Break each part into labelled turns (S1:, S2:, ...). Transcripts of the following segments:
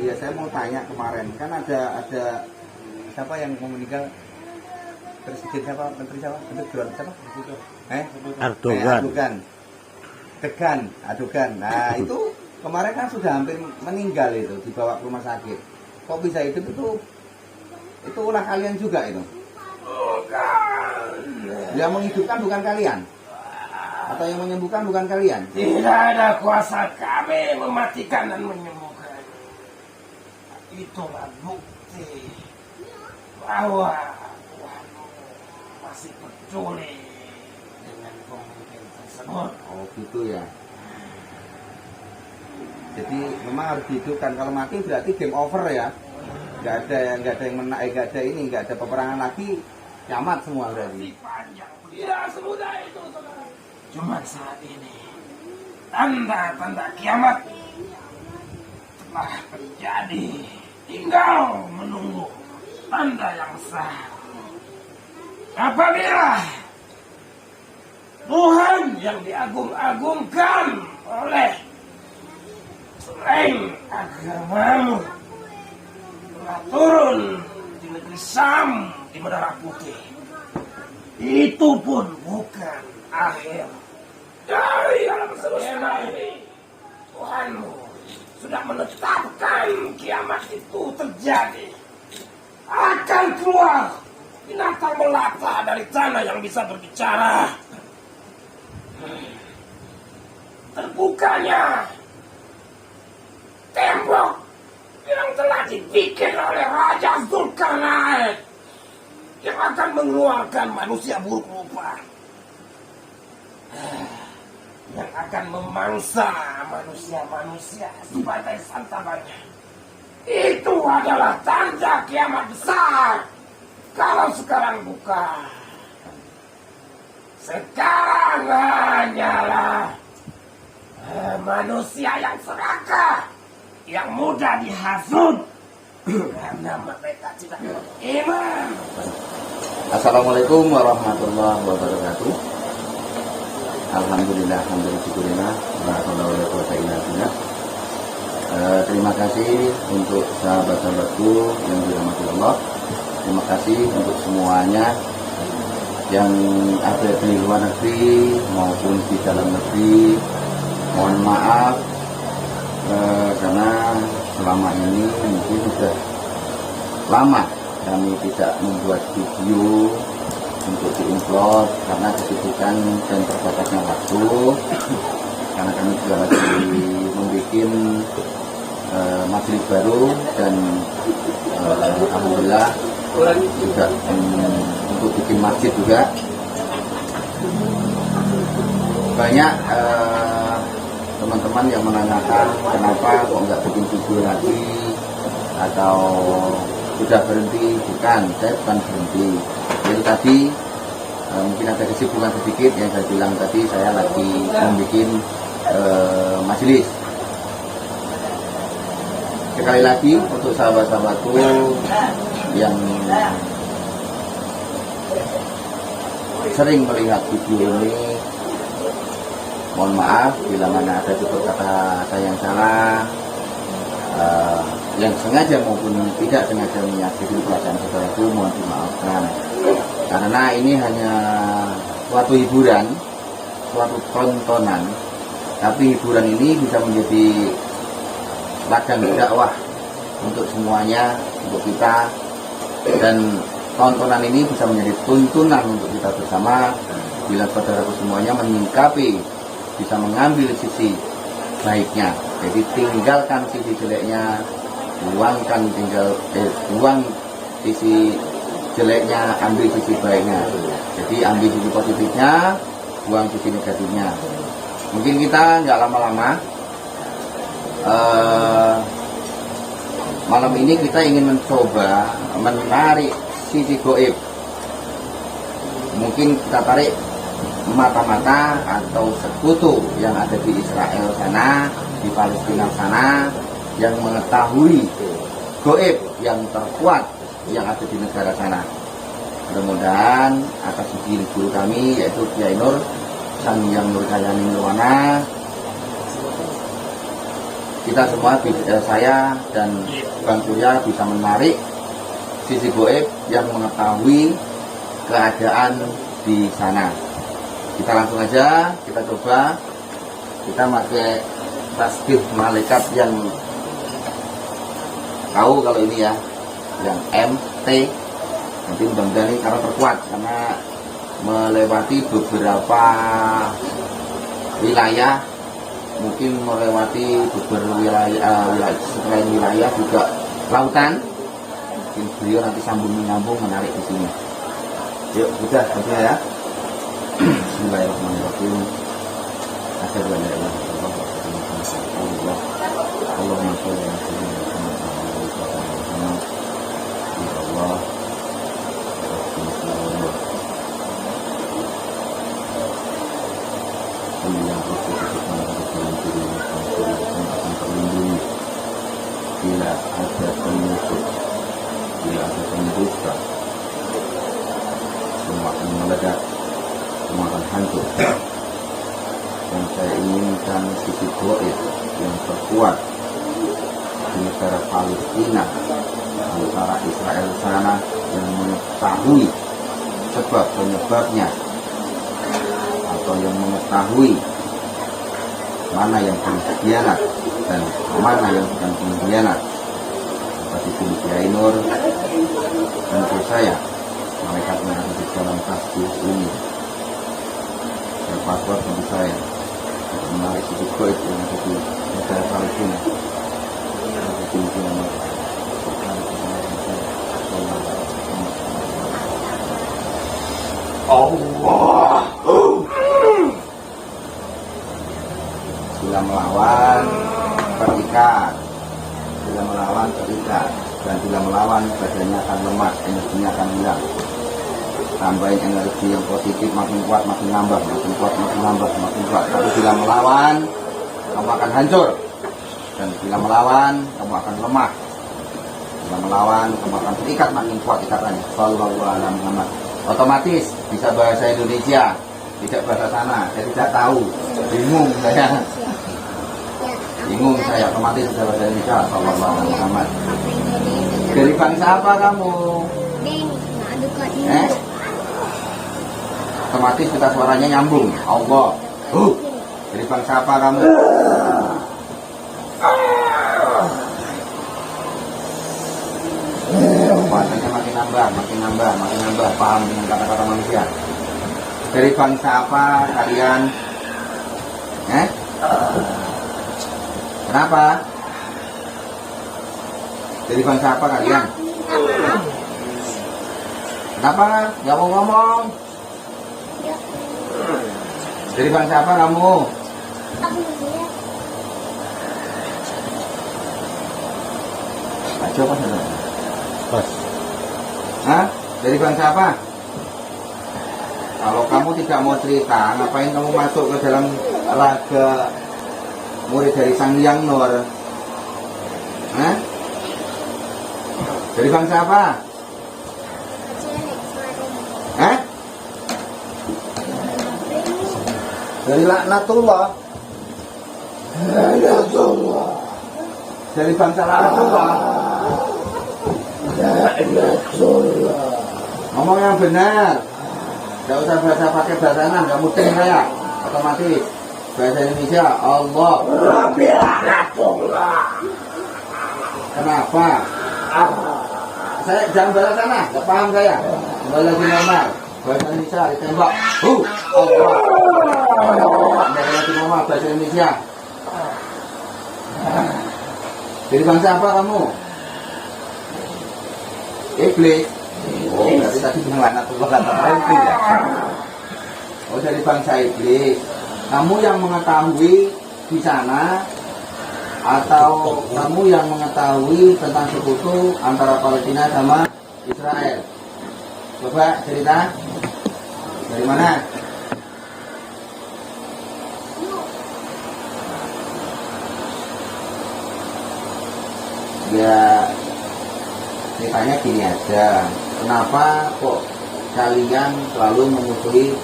S1: ya saya mau tanya kemarin kan ada siapa yang mau meninggal, presiden siapa, menteri siapa, Erdogan siapa? Erdogan. Erdogan. Nah itu kemarin kan sudah hampir meninggal itu, dibawa ke rumah sakit. Kok bisa hidup itu ulah kalian juga itu?
S2: Bukan.
S1: Yang menghidupkan bukan kalian? Atau yang menyembuhkan bukan kalian?
S2: Tidak ada kuasa kami mematikan dan menyembuhkan. Itulah bukti bahwa Tuhanmu masih peduli dengan pemimpin tersebut.
S1: Oh gitu ya. Jadi memang harus dihidupkan. Kalau mati berarti game over ya. Nggak ada yang menang, nggak ada peperangan lagi, kiamat semua berarti.
S2: Panjang, tidak semudah itu, saudara. Cuma saat ini tanda-tanda kiamat telah terjadi. Tinggal menunggu tanda yang sah. Apabila Tuhan yang diagung-agungkan oleh selain agamamu telah turun di negeri Sam di Menara Putih, itu pun bukan akhir dari alam semesta ini. Tuhanmu sudah menetapkan kiamat itu terjadi. Akan keluar binatang melata dari tanah yang bisa berbicara. Terbukanya tembok yang telah dibikin oleh Raja Zulkarnain yang akan mengeluarkan manusia buruk rupa, yang akan memangsa manusia-manusia sebagai santapannya. Itu adalah tanda kiamat besar. Kalau sekarang bukan, sekarang hanyalah manusia yang serakah, yang mudah dihasut karena mereka tidak beriman.
S1: Assalamualaikum warahmatullahi wabarakatuh. Alhamdulillah, alhamdulillah, terima kasih untuk sahabat-sahabatku yang dirahmati Allah. Terima kasih untuk semuanya yang ada di luar negeri maupun di dalam negeri. Mohon maaf karena selama ini mungkin sudah lama kami tidak membuat video untuk diupload karena kesibukan dan terbatasnya waktu. Karena kami juga lagi membuat majelis baru dan alhamdulillah juga untuk bikin masjid juga. Banyak teman-teman yang menanyakan kenapa kok nggak bikin video lagi atau sudah berhenti. Bukan, saya bukan berhenti. Jadi tadi mungkin ada kesibukan sedikit yang saya bilang tadi, saya lagi membuat majelis. Sekali lagi untuk sahabat-sahabatku yang sering melihat video ini, mohon maaf bila mana ada tutur kata saya yang salah, yang sengaja maupun tidak sengaja menyakiti perasaan saudaraku, mohon dimaafkan. Karena ini hanya suatu hiburan, suatu tontonan, tapi hiburan ini bisa menjadi ladang dakwah untuk semuanya, untuk kita, dan tontonan ini bisa menjadi tuntunan untuk kita bersama bila saudaraku semuanya menyingkapi, bisa mengambil sisi baiknya. Jadi tinggalkan sisi jeleknya, buang sisi jeleknya, ambil sisi baiknya. Jadi ambil sisi positifnya, buang sisi negatifnya. Mungkin kita nggak lama-lama, malam ini kita ingin mencoba menarik sisi goib. Mungkin kita tarik mata-mata atau sekutu yang ada di Israel sana, di Palestina sana, yang mengetahui goib yang terkuat yang ada di negara sana. Mudah-mudahan atas izin guru kami yaitu Kiai Nur Sang Yang Nur Hayani Nirwana, kita semua, saya dan Bang Surya bisa menarik sisi goib yang mengetahui keadaan di sana. Kita langsung aja, kita coba, kita pakai tasbih malaikat yang tahu kalau ini ya, yang MT. Nanti mudah-mudahan ini karena terkuat, karena melewati beberapa wilayah, mungkin melewati beberapa wilayah selain wilayah juga lautan. Mungkin beliau nanti sambung menyambung menarik di sini. Yuk kita coba ya. Bismillahirrahmanirrahim. Asyhadu an la ilaha illallah wa asyhadu anna muhammadan rasulullah. Allahumma shalli ala sayyidina Muhammad wa ala alihi wa sahbihi. Ya Allah. Yang akan terlindungi bila ada penyusup, bila ada pendusta, semua akan meledak, semua akan hancur. Dan saya inginkan sisi goib yang terkuat di negara Palestina, antara Israel sana yang mengetahui sebab penyebabnya, atau yang mengetahui mana yang pengkhianat dan mana yang bukan pengkhianat. Seperti Bung Kiai Nur dan saya, malaikat yang ada di dalam tasbih ini, dan password tentu saya untuk menarik sisi goib yang ada di negara Palestina.
S2: Allah.
S1: Bila melawan terikat, bila melawan terikat, dan bila melawan badannya akan lemah, energinya akan hilang. Tambahin energi yang positif, makin kuat, makin nambah, makin kuat, makin nambah, makin kuat. Tapi bila melawan, kamu akan hancur. Dan bila melawan, kamu akan lemah. Bila melawan, kamu akan terikat, makin kuat ikatannya. Sallallahu alaihi Muhammad. Otomatis bisa bahasa Indonesia, tidak bahasa sana. Saya tidak tahu, bingung saya. Bingung saya, otomatis bisa bahasa Indonesia. Sallallahu alaihi Muhammad. Dari bangsa apa kamu? Otomatis kita suaranya nyambung. Allah. Dari bangsa apa kamu? Bahasanya makin nambah, makin nambah, makin nambah. Paham dengan kata-kata manusia. Dari bangsa apa kalian? Kenapa? Dari bangsa apa kalian? Kenapa? Gak mau ngomong? Dari bangsa apa kamu? Ajo apa saudara? Bos. Hah? Dari bangsa apa? Kalau kamu tidak mau cerita, ngapain kamu masuk ke dalam laga murid dari Sang Hyang Nur? Hah? Dari bangsa apa? Hah? Dari Laknatullah. Laknatullah. Dari bangsa Laknatullah. Laknatullah. Ngomong yang benar. Gak usah pakai bahasa enam, gak mudeng saya. Otomatis bahasa Indonesia. Allah. Laknatullah. Kenapa? Saya jangan bahasa sana, gak paham saya. Kembali lagi normal. Bahasa Indonesia ditembak. Allah. Kembali lagi normal bahasa Indonesia. Dari bangsa apa kamu? Iblis. Oh, berarti tadi bilang laknatullah kata iblis ya. Oh, dari bangsa iblis. Kamu yang mengetahui di sana, atau kamu yang mengetahui tentang sekutu antara Palestina sama Israel? Coba cerita. Dari mana? Ya, ceritanya gini aja. Kenapa kok kalian selalu memusuhi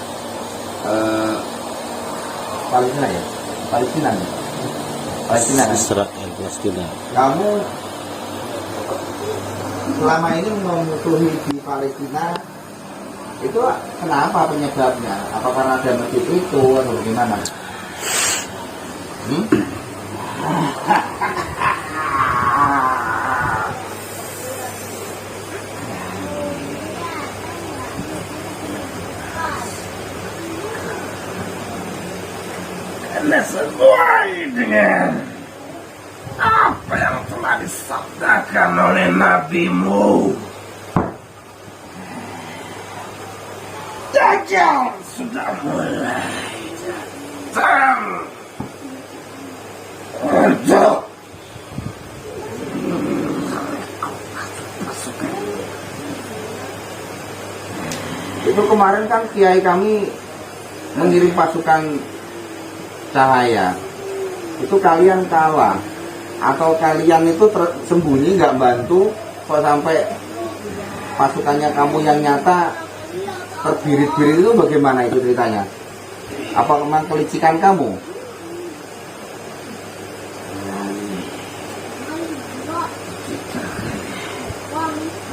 S1: Palestina ya? Palestina ya? Palestina kan?
S3: Israel Palestina.
S1: Kamu selama ini memusuhi di Palestina itu kenapa penyebabnya? Apa karena ada masjid itu atau bagaimana?
S2: Karena sesuai dengan apa yang telah disabdakan oleh nabimu, Dajjal sudah mulai datang untuk
S1: Itu kemarin kan kiai kami mengirim pasukan cahaya. Itu kalian kalah atau kalian itu sembunyi nggak bantu kok sampai pasukannya kamu yang nyata terbirit-birit itu bagaimana itu ceritanya? Apa memang kelicikan kamu?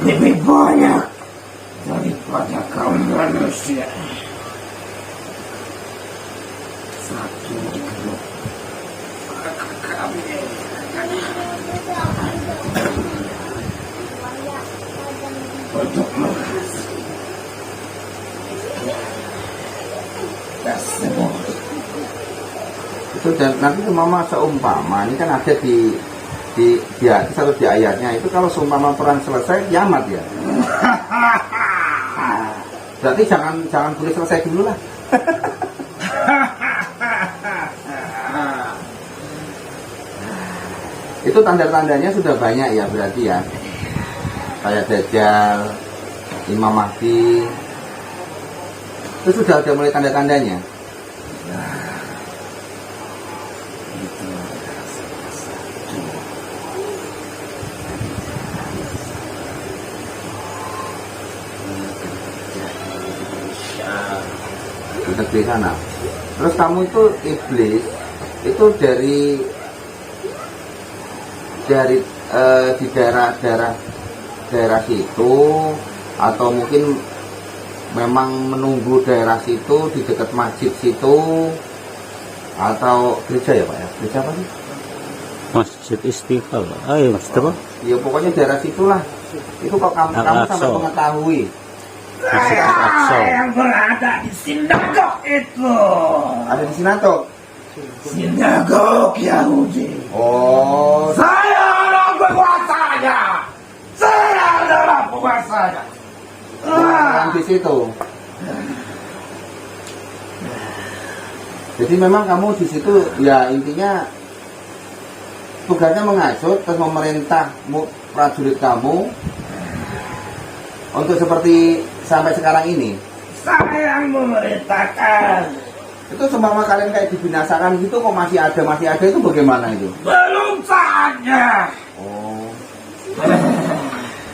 S2: lebih banyak daripada kaum manusia. Satu grup kami untuk menghasilkan semua.
S1: Itu dan nanti mama seumpama ini kan ada di hadis atau di ayatnya itu kalau seumpama perang selesai kiamat ya. Berarti jangan boleh selesai dulu lah. Itu tanda-tandanya sudah banyak ya berarti ya. Kayak Dajjal, Imam Mahdi. Itu sudah ada mulai tanda-tandanya. Di negeri sana. Terus kamu itu iblis itu dari di daerah situ atau mungkin memang menunggu daerah situ di dekat masjid situ atau gereja ya Pak ya? Gereja apa sih?
S3: Masjid Istiqlal. Ayo masjid apa?
S1: Ya pokoknya daerah situlah. Itu kok kamu sampai mengetahui.
S3: Masjid Al-Aqsa.
S2: Saya yang berada di sinagog itu.
S1: Ada di sinagog.
S2: Sinagog Yahudi.
S1: Oh,
S2: Saya adalah penguasanya. Saya adalah penguasanya.
S1: yang di situ. Jadi memang kamu di situ ya intinya tugasnya menghasut terus memerintah prajurit kamu untuk seperti sampai sekarang ini.
S2: Saya yang memerintahkan.
S1: Itu seumpama kalian kayak dibinasakan gitu kok masih ada itu bagaimana itu?
S2: Belum saatnya.
S1: Oh.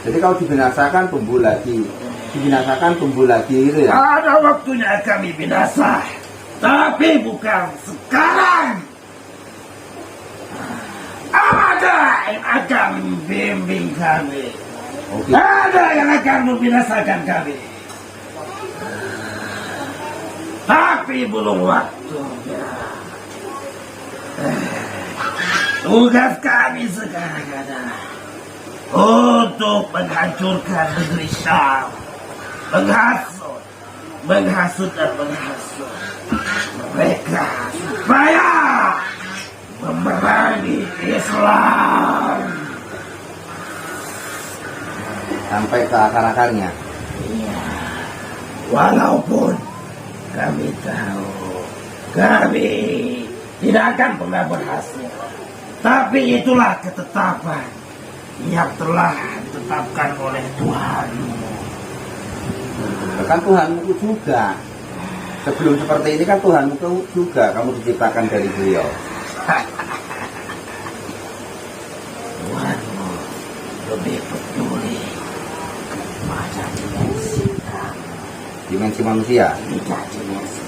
S1: Jadi kalau dibinasakan tumbuh lagi, dibinasakan tumbuh lagi gitu ya?
S2: Ada waktunya kami binasa, tapi bukan sekarang. Ada yang akan membimbing kami.
S1: Oke.
S2: Ada yang akan membinasakan kami. Tapi belum waktunya. Tugas kami sekarang adalah untuk menghancurkan negeri Syam, menghasut dan menghasut mereka supaya memerangi Islam
S1: Sampai ke akar-akarnya.
S2: Iya. Walaupun kami tahu kami tidak akan pernah berhasil, tapi itulah ketetapan yang telah ditetapkan oleh Tuhan.
S1: Bahkan Tuhanmu juga. Sebelum seperti ini kan Tuhanmu juga kamu diciptakan dari beliau.
S2: Tuhanmu lebih peduli pada
S1: Dimensi manusia,
S2: tidak dimensi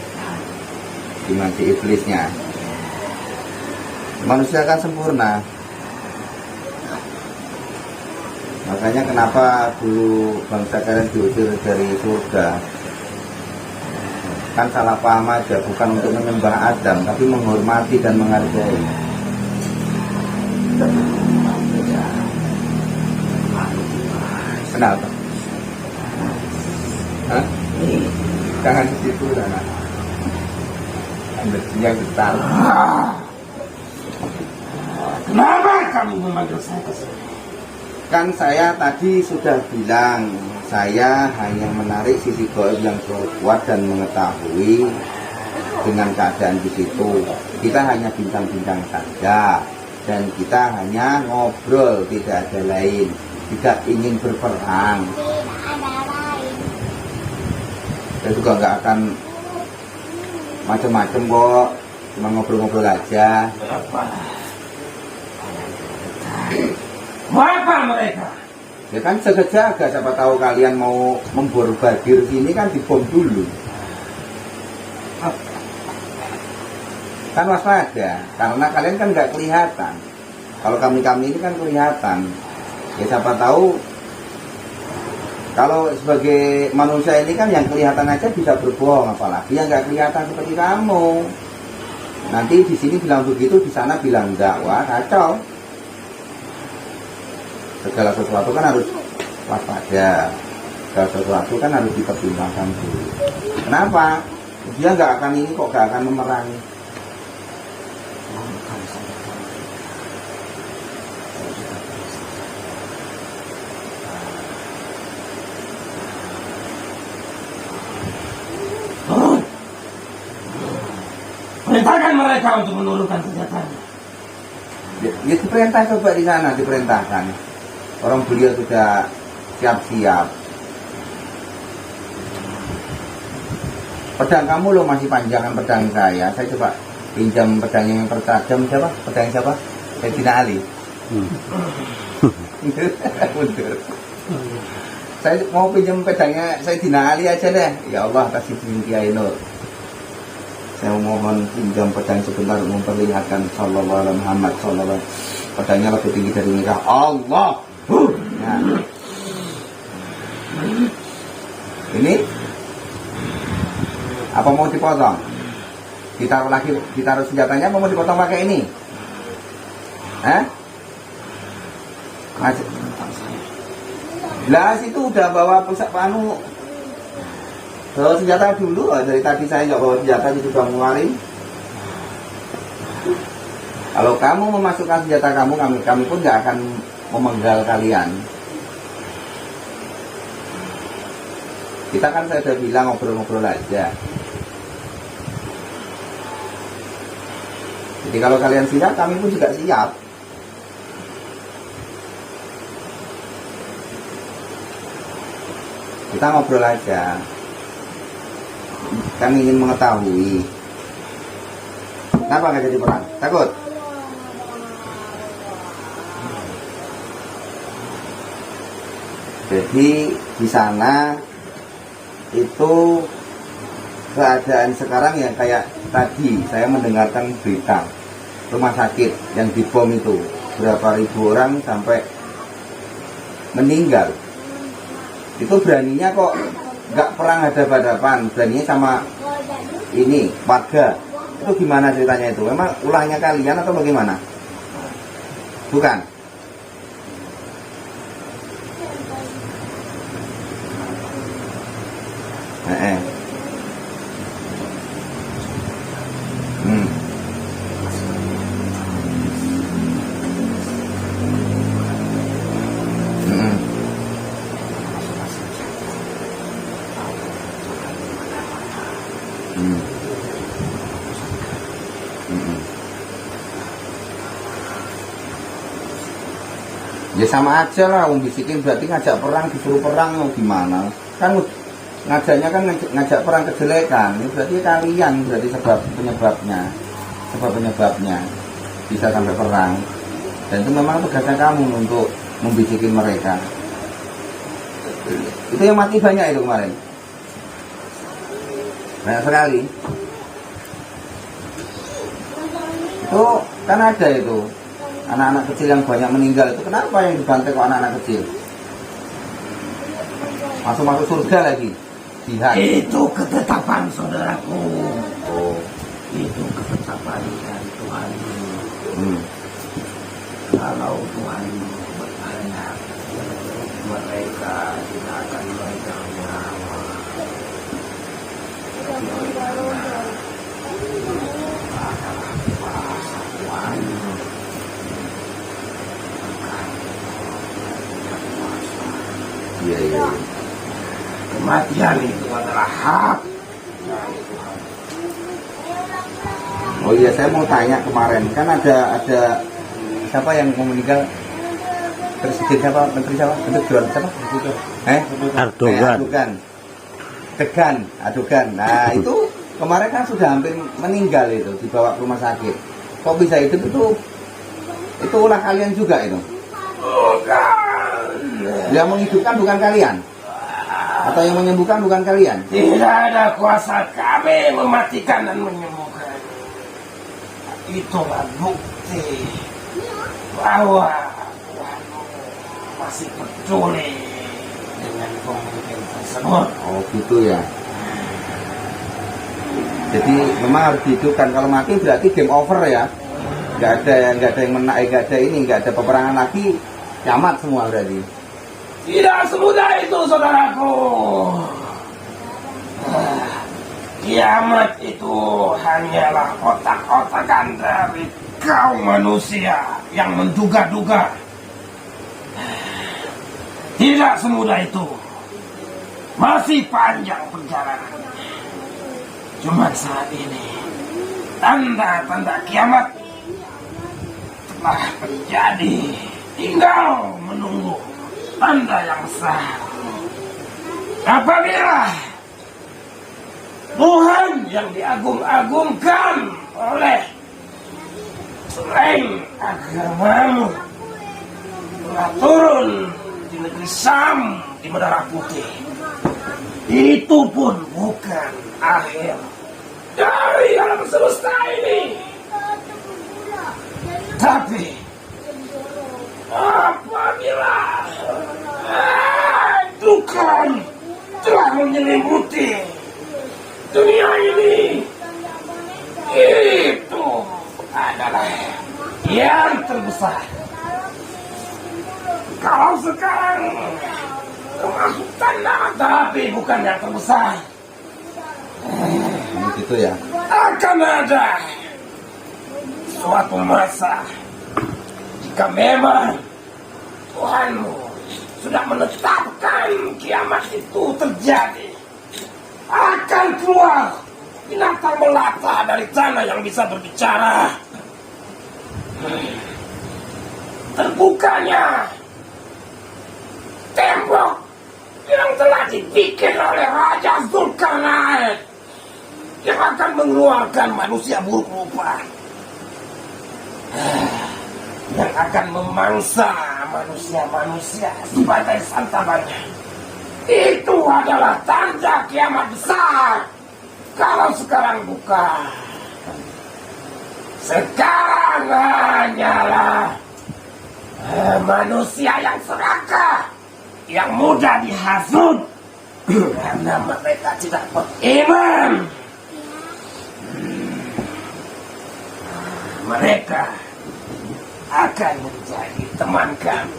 S1: dimensi iblisnya. Manusia kan sempurna. Makanya kenapa dulu bangsa kalian diusir dari surga? Kan salah paham aja, bukan untuk menyembah Adam, tapi menghormati dan menghargai. Kenapa? Hah? Jangan di situ, anak. Yang besar.
S2: Kenapa kamu memanggil saya ke sini?
S1: Kan saya tadi sudah bilang, saya hanya menarik sisi gaib yang kuat dan mengetahui dengan keadaan di situ. Kita hanya bincang-bincang saja, dan kita hanya ngobrol, tidak ada lain. Tidak ingin berperang. Saya juga nggak akan macam-macam kok, cuma ngobrol-ngobrol aja.
S2: Mau apa mereka?
S1: Ya kan jaga-jaga, siapa tahu kalian mau membor badir sini kan dibom dulu. Kan waspada, karena kalian kan nggak kelihatan. Kalau kami ini kan kelihatan. Ya siapa tahu, kalau sebagai manusia ini kan yang kelihatan aja bisa berbohong, apalagi yang nggak kelihatan seperti kamu. Nanti di sini bilang begitu, di sana bilang enggak, wah kacau. Segala sesuatu kan harus waspada, segala sesuatu kan harus dipertimbangkan dulu. Kenapa? Dia nggak akan ini kok, nggak akan memerangi.
S2: Perintahkan mereka untuk menurunkan senjatanya.
S1: Ya diperintah coba di sana, diperintahkan. Orang beliau sudah siap-siap. Pedang kamu loh masih panjangan pedang saya. Saya coba pinjam pedang yang tertajam siapa? Pedang siapa? Sayyidina Ali. Mundur. Saya mau pinjam pedangnya Sayyidina Ali aja deh. Ya Allah, kasih Kiai Nur. Saya mohon pinjam pedang sebentar untuk memperlihatkan sallallahu alaihi Muhammad sallallahu alaihi. Pedangnya lebih tinggi dari nikah. Allah. Nah. Ini apa mau dipotong? Ditaruh senjatanya apa mau dipotong pakai ini? Lah situ udah bawa pusat panu. Bawa senjata dulu, dari tadi saya nggak bawa senjata jadi sudah ngeluarin. Kalau kamu memasukkan senjata kamu, kami pun nggak akan memenggal kalian. Kita kan saya sudah bilang ngobrol-ngobrol aja. Jadi kalau kalian siap, kami pun juga siap. Kita ngobrol aja. Kami ingin mengetahui. Kenapa nggak jadi perang? Takut? Jadi di sana itu keadaan sekarang ya kayak tadi saya mendengarkan berita rumah sakit yang dibom itu berapa ribu orang sampai meninggal. Itu beraninya kok nggak perang hadap-hadapan, beraninya sama ini warga. Itu gimana ceritanya itu? Memang ulahnya kalian atau bagaimana? Bukan? Ya sama aja lah, bisikin berarti ngajak perang, disuruh perang, mau gimana? Kan ngajaknya kan ngajak perang kejelekan, ini berarti kalian berarti sebab penyebabnya bisa sampai perang. Dan itu memang tugasnya kamu untuk membisikin mereka. Itu yang mati banyak itu kemarin, banyak sekali. Itu Kan ada itu anak-anak kecil yang banyak meninggal itu, kenapa yang dibantai kok anak-anak kecil? Masuk surga lagi. Jihad.
S2: Itu ketetapan saudaraku.
S1: Oh.
S2: Itu ketetapan dari Tuhan. Kalau Tuhan berkehendak, mereka tidak akan meregang nyawa. Adalah bahasa Tuhan.
S1: Iya.
S2: Kematian itu adalah hak dari Tuhan.
S1: Oh iya, saya mau tanya kemarin kan ada siapa yang mau meninggal, presiden siapa, menteri siapa, Erdogan siapa? Erdogan. Nah itu kemarin kan sudah hampir meninggal itu, dibawa ke rumah sakit. Kok bisa hidup itu ulah kalian juga itu?
S2: Bukan.
S1: Yang menghidupkan bukan kalian? Atau yang menyembuhkan bukan kalian?
S2: Tidak ada kuasa kami mematikan dan menyembuhkan. Itulah bukti bahwa Tuhan masih peduli dengan pemimpin tersebut.
S1: Oh gitu ya. Jadi memang harus dihidupkan. Kalau mati berarti game over ya. Nggak ada yang menang, nggak ada peperangan lagi, kiamat semua berarti.
S2: Tidak semudah itu, saudaraku. Kiamat itu hanyalah otak-otakan dari kaum manusia yang menduga-duga. Tidak semudah itu. Masih panjang perjalanan. Cuma saat ini tanda-tanda kiamat telah terjadi. Tinggal menunggu tanda yang sah. Apabila Tuhan yang diagung-agungkan oleh selain agamamu telah turun di negeri Sam di Menara Putih, itu pun bukan akhir dari alam semesta ini. Tapi apabila Tuhan telah menyelimuti dunia ini, itu adalah yang terbesar. Kalau sekarang termasuk tanda, tapi bukan yang terbesar.
S1: Gitu ya.
S2: Akan ada suatu masa jika memang Tuhanmu sudah menetapkan kiamat itu terjadi, akan keluar binatang melata dari tanah yang bisa berbicara. Terbukanya tembok yang telah dibikin oleh Raja Zulkarnain yang akan mengeluarkan manusia buruk rupa, yang akan memangsa manusia-manusia sebagai santapannya. Itu adalah tanda kiamat besar. Kalau sekarang bukan, sekarang hanyalah manusia yang serakah, yang mudah dihasut karena mereka tidak beriman. Mereka akan menjadi teman kami.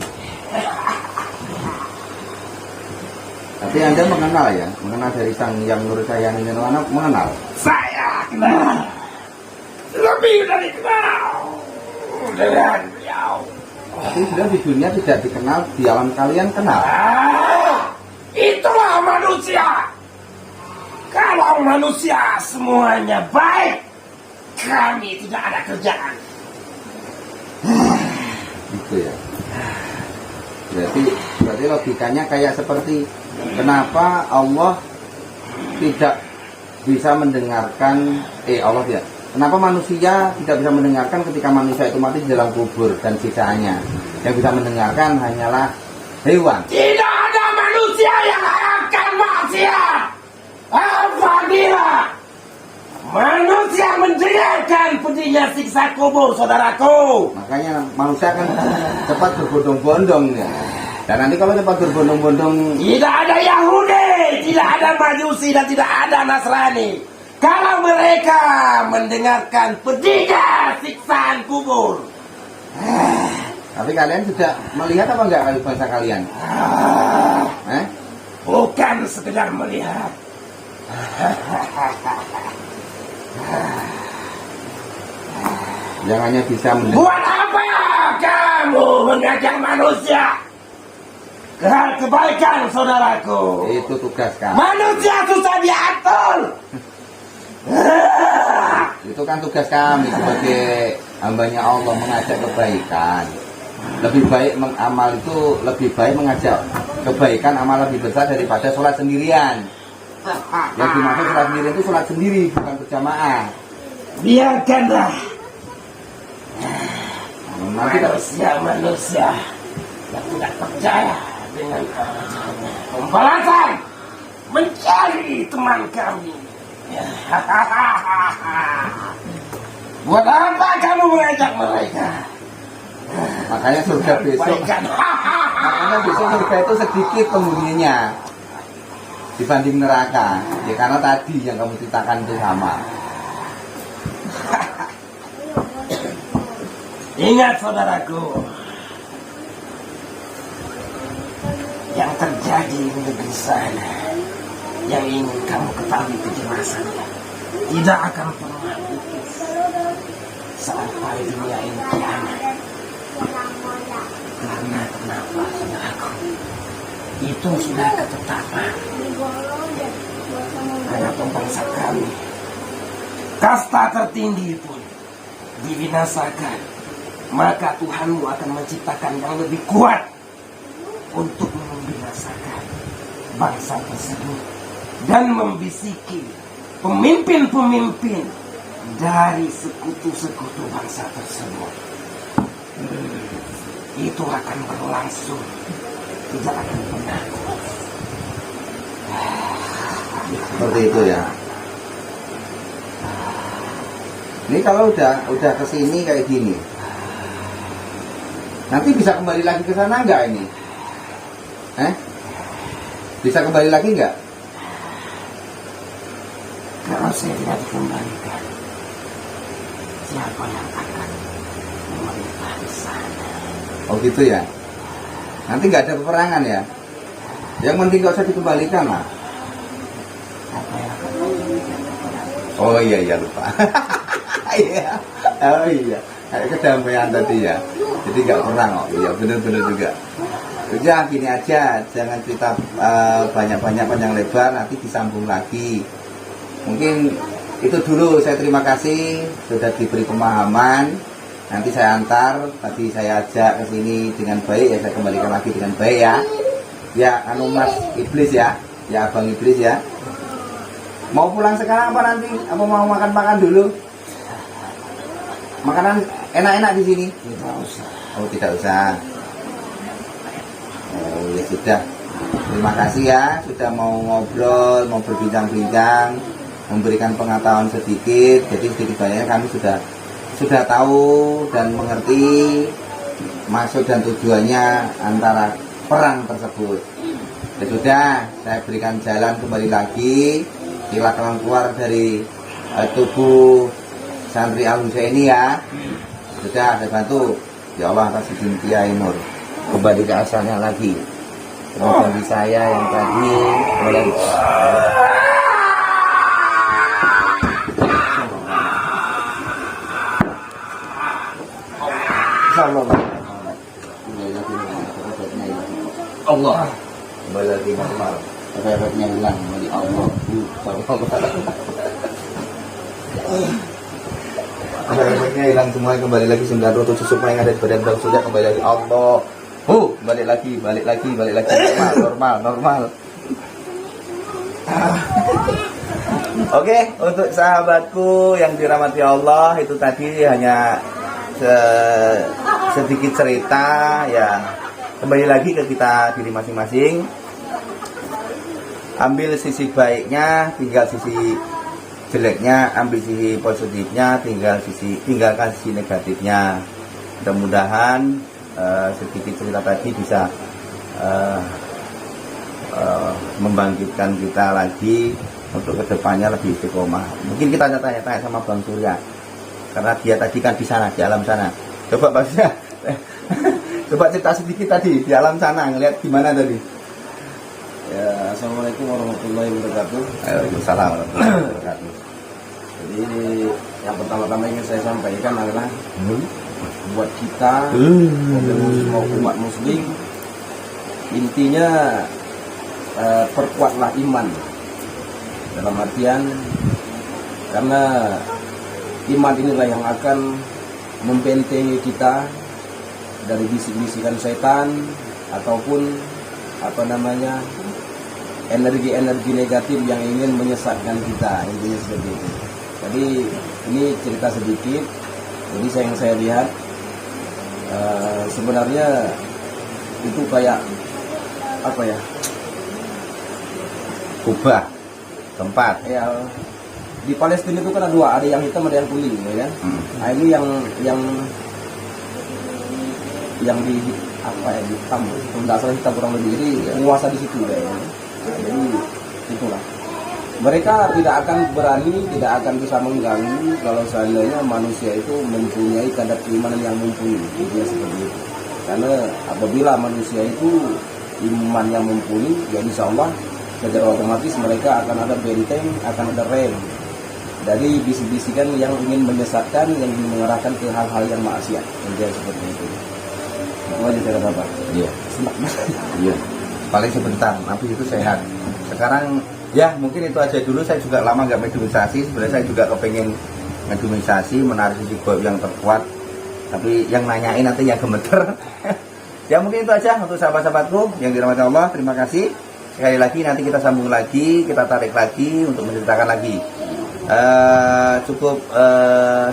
S1: Tapi Anda mengenal ya, mengenal dari Sang Yang Nur Sayangi anak mengenal.
S2: Saya kenal, lebih dari kenal dengan beliau.
S1: Tapi sudah di dunia tidak dikenal, di alam kalian kenal.
S2: Itulah manusia. Kalau manusia semuanya baik, kami tidak ada kerjaan.
S1: Gitu ya. Berarti logikanya kayak seperti kenapa Allah tidak bisa mendengarkan Allah ya. Kenapa manusia tidak bisa mendengarkan ketika manusia itu mati di dalam kubur dan sisanya? Yang bisa mendengarkan hanyalah hewan.
S2: Tidak ada manusia yang akan maksiat apabila Manusia meneriakan pedihnya siksa kubur, saudaraku.
S1: Makanya manusia kan cepat berbondong-bondong ya. Dan nanti kalau cepat berbondong-bondong,
S2: Tidak ada Yahudi, tidak ada Majusi, dan tidak ada Nasrani. Kalau mereka mendengarkan pedihnya siksaan kubur.
S1: tapi kalian sudah melihat apa enggak bangsa kalian?
S2: Bukan sekedar melihat.
S1: Yang hanya bisa melihat.
S2: Buat apa kamu mengajak manusia ke hal kebaikan, saudaraku?
S1: Itu tugas kamu.
S2: Manusia susah diatur.
S1: Itu kan tugas kami sebagai hambanya Allah, mengajak kebaikan. Lebih baik amal itu lebih baik mengajak kebaikan, amal lebih besar daripada sholat sendirian. Yang dimaksud sholat sendirian itu sholat sendiri, bukan berjamaah.
S2: Biarkanlah
S1: Nanti
S2: manusia yang tidak percaya dengan pembalasan mencari teman kami. Buat apa kamu mengajak mereka?
S1: makanya surga besok. Makanya besok surga itu sedikit penghuninya dibanding neraka. Ya karena tadi yang kamu ceritakan itu sama.
S2: Ingat saudaraku, yang terjadi di negeri sana, yang ingin kamu ketahui kejelasannya, tidak akan pernah pupus sampai dunia ini kiamat. Karena kenapa, saudaraku? Itu sudah ketetapan. Karena pembangsa kami, kasta tertinggi pun dibinasakan, maka Tuhanmu akan menciptakan yang lebih kuat untuk membinasakan bangsa tersebut dan membisiki pemimpin-pemimpin dari sekutu-sekutu bangsa tersebut. Itu akan berlangsung, tidak akan pernah.
S1: Seperti itu ya. Ini kalau udah kesini kayak gini, nanti bisa kembali lagi ke sana enggak ini? Bisa kembali lagi enggak?
S2: Kalau saya tidak dikembalikan, siapa yang akan memerintah di sana?
S1: Oh gitu ya. Nanti nggak ada peperangan ya. Yang penting nggak usah dikembalikan lah.
S2: Apa yang akan memberikan kepada
S1: Oh iya lupa. Iya. Oh iya. Kayak kedamaian tadi ya. Jadi nggak perang kok. Iya benar-benar juga. Udah gini aja, jangan cerita banyak-banyak panjang lebar, nanti disambung lagi. Mungkin itu dulu, saya terima kasih sudah diberi pemahaman. Nanti saya antar, tadi saya ajak ke sini dengan baik ya, saya kembalikan lagi dengan baik ya. Ya, anu Mas Iblis ya, ya Abang Iblis ya. Mau pulang sekarang apa nanti? Apa mau makan-makan dulu? Makanan enak-enak di sini?
S2: Tidak usah.
S1: Oh tidak usah. Oh ya sudah. Terima kasih ya sudah mau ngobrol, mau berbincang-bincang, memberikan pengetahuan sedikit. Jadi sedikit banyaknya kami sudah tahu dan mengerti maksud dan tujuannya antara perang tersebut. Ya sudah, saya berikan jalan kembali lagi. Silakan keluar dari tubuh santri Al-Husaini ya. Sudah, saya bantu. Ya Allah atas izin Kiai Nur kembali ke asalnya lagi. Terus bagi saya yang tadi boleh. Allah kembali lagi normal, efeknya hilang dari Allah. Efeknya hilang semua, kembali lagi 907 supaya yang ada di badan bang sudah kembali lagi Allah. Balik lagi normal. Oke, untuk sahabatku yang dirahmati Allah, itu tadi hanya sedikit cerita ya. Kembali lagi ke kita diri masing-masing. Ambil sisi baiknya, tinggal sisi jeleknya ambil sisi positifnya, tinggalkan sisi negatifnya. Mudah-mudahan sedikit cerita tadi bisa membangkitkan kita lagi untuk kedepannya lebih istiqomah. Mungkin kita tanya-tanya sama Bang Surya, karena dia tadi kan di sana, di alam sana. Coba Bang Surya, coba cerita sedikit tadi di alam sana, ngelihat gimana tadi.
S4: Ya, Assalamualaikum warahmatullahi wabarakatuh.
S1: Waalaikumsalam warahmatullahi wabarakatuh.
S4: Jadi yang pertama-tama ingin saya sampaikan adalah buat kita mau umat muslim, intinya perkuatlah iman, dalam artian karena iman inilah yang akan membentengi kita dari bisik-bisikan setan ataupun energi-energi negatif yang ingin menyesatkan kita, intinya seperti itu. Jadi ini cerita sedikit. Jadi yang saya lihat sebenarnya itu kayak apa ya?
S1: Kubah tempat.
S4: Ya, di Palestina itu kan ada dua, ada yang hitam, ada yang kuning, ya kan? Nah, ini yang di apa ya, hitam, dasar hitam kurang lebih, jadi penguasa di situ kayaknya. Nah, jadi itulah. Mereka tidak akan berani, tidak akan bisa mengganggu kalau seandainya manusia itu mempunyai kadar keimanan yang mumpuni. Dia seperti itu. Karena apabila manusia itu imannya mumpuni, ya insya Allah secara otomatis mereka akan ada benteng, akan ada rem dari bisik-bisikan yang ingin menyesatkan, yang ingin mengarahkan ke hal-hal yang maksiat. Jadi seperti itu. Itu aja cara Bapak.
S1: Iya. Iya. Paling sebentar, habis itu sehat. Sekarang ya mungkin itu aja dulu. Saya juga lama nggak mediumisasi. Sebenarnya saya juga kepengen mediumisasi, menarik sisi goib yang terkuat. Tapi yang nanyain nanti yang gemeter. Ya mungkin itu aja untuk sahabat-sahabatku yang dirahmati Allah. Terima kasih. Sekali lagi nanti kita sambung lagi, kita tarik lagi untuk menceritakan lagi. Cukup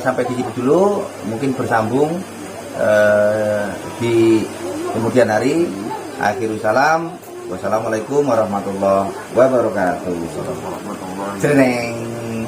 S1: sampai di situ dulu. Mungkin bersambung di kemudian hari. Akhirul salam. Wassalamualaikum warahmatullahi wabarakatuh. Ceneng.